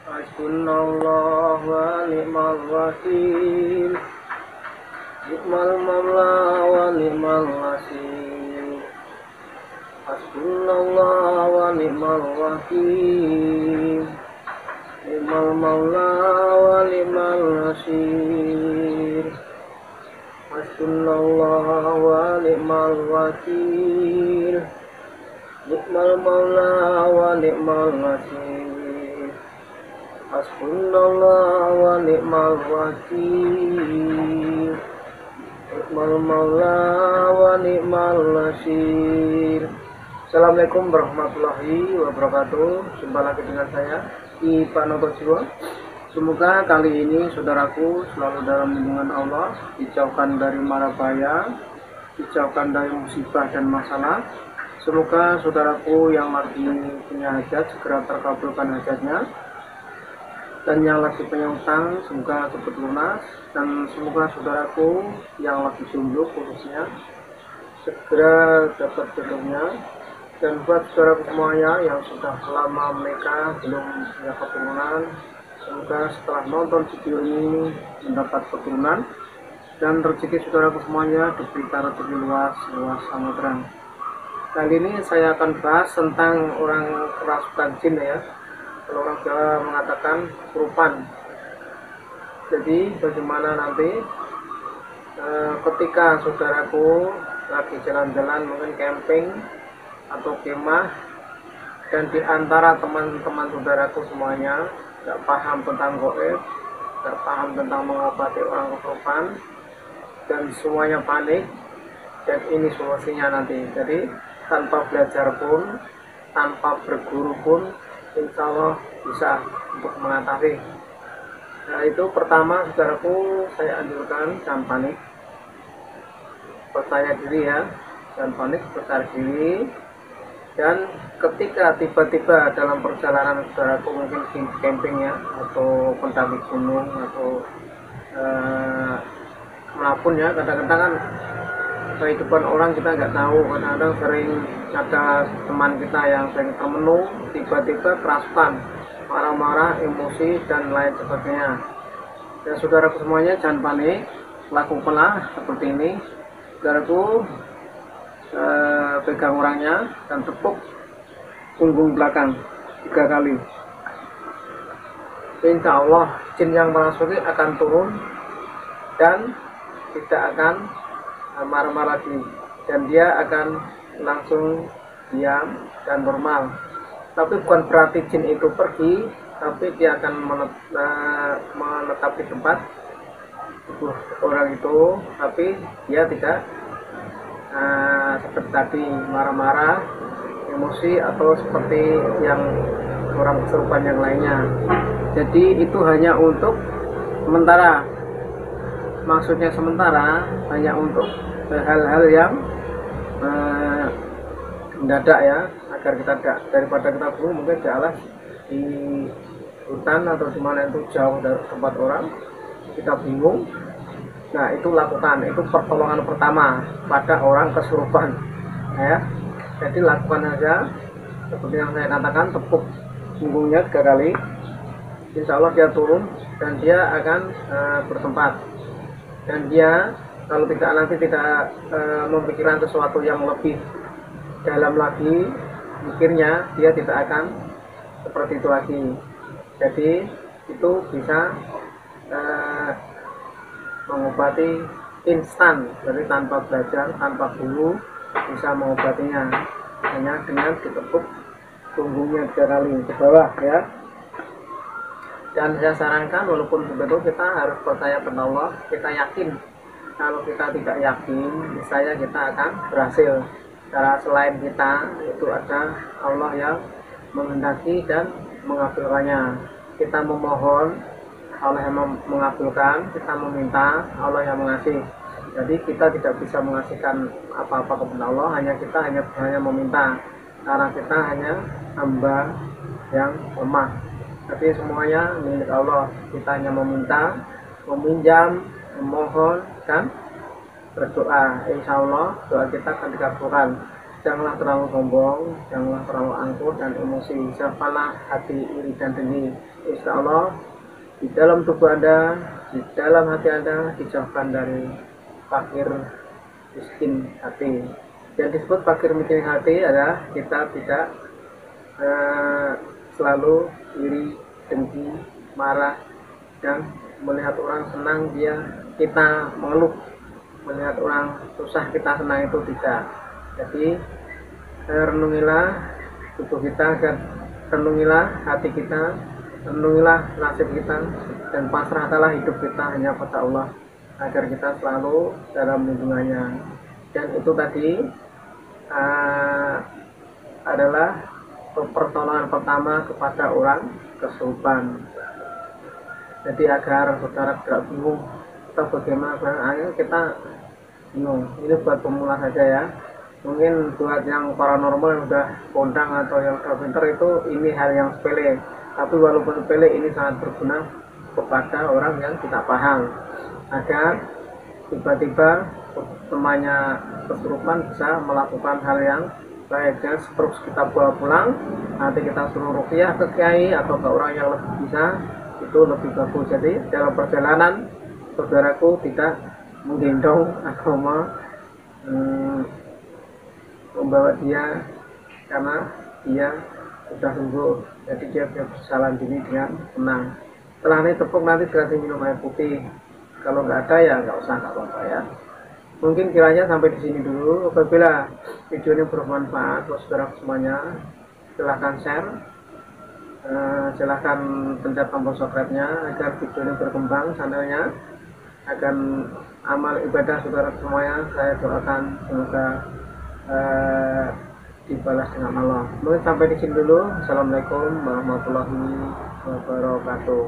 Hasbunallah wa ni'mal wakil. Ni'mal maula wa ni'mal nasir. Hasbunallah wa ni'mal wakil. Ni'mal maula wa ni'mal nasir. Hasbunallah wa ni'mal wakil. Ni'mal maula wa ni'mal nasir. Hasbunallah wa ni'mal wakil. Ni'mal maula wa ni'mal nasir. Assalamualaikum warahmatullahi wabarakatuh. Jumpa lagi dengan saya Ipa Notojiwa. Semoga kali ini saudaraku selalu dalam lindungan Allah, dijauhkan dari mara bahaya, dijauhkan dari musibah dan masalah. Semoga saudaraku yang lagi punya hajat segera terkabulkan hajatnya, dan yang lagi punya utang semoga cepat lunas, dan semoga saudaraku yang lagi jomblo khususnya segera dapat jodohnya. Dan buat saudaraku semuanya yang sudah lama menikah belum punya keturunan, semoga setelah nonton video ini mendapat keturunan, dan rezeki saudaraku semuanya diberikan rezeki luas samudera. Kali ini saya akan bahas tentang orang kerasukan jin ya. Kalau orang Jawa mengatakan kesurupan. Jadi bagaimana nanti ketika saudaraku lagi jalan-jalan, mungkin camping atau kemah, dan di antara teman-teman saudaraku semuanya tidak paham tentang gaib, tidak paham tentang mengobati orang kesurupan, dan semuanya panik, dan ini solusinya nanti. Jadi tanpa belajar pun, tanpa berguru pun, insya Allah bisa untuk mengatasi. Nah, itu pertama saudaraku, saya anjurkan jangan panik, percaya diri ya, jangan panik, percaya diri. Dan ketika tiba-tiba dalam perjalanan saudaraku mungkin camping ya, atau pendaki gunung, atau manapun ya, kadang-kadang kan kehidupan orang kita nggak tahu, kadang-kadang sering ada teman kita yang sering termenung, tiba-tiba kerasukan, marah-marah, emosi, dan lain sebagainya. Dan saudaraku semuanya jangan panik, lakukanlah seperti ini. Saudaraku pegang orangnya dan tepuk punggung belakang 3 kali. Insya Allah jin yang merasuki akan turun dan tidak akan marah-marah lagi, dan dia akan langsung diam dan normal. Tapi bukan berarti jin itu pergi, tapi dia akan menetap di tempat tubuh orang itu, tapi dia tidak seperti tadi marah-marah, emosi, atau seperti yang orang kesurupan yang lainnya. Jadi itu hanya untuk sementara, maksudnya sementara, hanya untuk hal-hal yang mendadak ya, agar kita daripada kita bingung, mungkin jalan di hutan atau di mana itu jauh dari tempat orang, kita bingung. Nah, itu lakukan, itu pertolongan pertama pada orang kesurupan ya. Jadi lakukan aja seperti yang saya katakan, tepuk punggungnya 3 kali, insya Allah dia turun dan dia akan bertempat. Dan dia kalau tidak memikirkan sesuatu yang lebih dalam lagi mikirnya, dia tidak akan seperti itu lagi. Jadi itu bisa mengobati instan, jadi tanpa belajar, tanpa guru, bisa mengobatinya hanya dengan ditepuk punggungnya 3 kali ke bawah ya. Dan saya sarankan, walaupun begitu kita harus percaya pada Allah, kita yakin. Kalau kita tidak yakin, misalnya kita akan berhasil. Karena selain kita itu ada Allah yang menghendaki dan mengabulkannya. Kita memohon, Allah yang mengabulkan, kita meminta, Allah yang mengasih. Jadi kita tidak bisa mengasihkan apa-apa kepada Allah, kita hanya meminta, karena kita hanya hamba yang lemah. Tapi semuanya milik Allah, kita hanya meminta, meminjam, memohon, dan berdoa. Insya Allah doa kita akan dikabulkan. janganlah terlalu sombong, janganlah terlalu angkuh dan emosi. Siapalah hati iri dan dengki. Insya Allah di dalam tubuh Anda, di dalam hati Anda dijauhkan dari fakir miskin hati. Yang disebut fakir miskin hati adalah kita tidak selalu iri, dengki, marah, dan melihat orang senang kita mengeluh, melihat orang susah kita senang, itu tidak. Jadi renungilah tubuh kita, renungilah hati kita, renungilah nasib kita, dan pasrahkanlah hidup kita hanya pada Allah agar kita selalu dalam lindungannya. Dan itu tadi adalah pertolongan pertama kepada orang kesurupan. Jadi agar saudara tidak bingung atau bagaimana, kita bingung. Ini buat pemula saja ya. Mungkin buat yang paranormal yang udah kondang atau yang udah pinter itu ini hal yang sepele. Tapi walaupun sepele ini sangat berguna kepada orang yang tidak paham. Agar tiba-tiba temannya kesurupan bisa melakukan hal yang baik, dan terus kita bawa pulang, nanti kita suruh ruqyah ke kiai atau ke orang yang lebih bisa, itu lebih bagus. Jadi dalam perjalanan saudaraku tidak menggendong atau membawa dia karena dia sudah sembuh, jadi dia bisa berjalan ini dengan tenang. Setelah ini tepuk, nanti dikasih minum air putih. Kalau nggak ada ya nggak usah, nggak apa-apa ya. Mungkin kiranya sampai di sini dulu. Apabila video ini bermanfaat buat saudara semuanya, silahkan share, silahkan pencet tombol subscribe-nya agar video ini berkembang channelnya, agar amal ibadah saudara semuanya saya doakan semoga dibalas dengan Allah. Mungkin sampai di sini dulu. Assalamualaikum warahmatullahi wabarakatuh.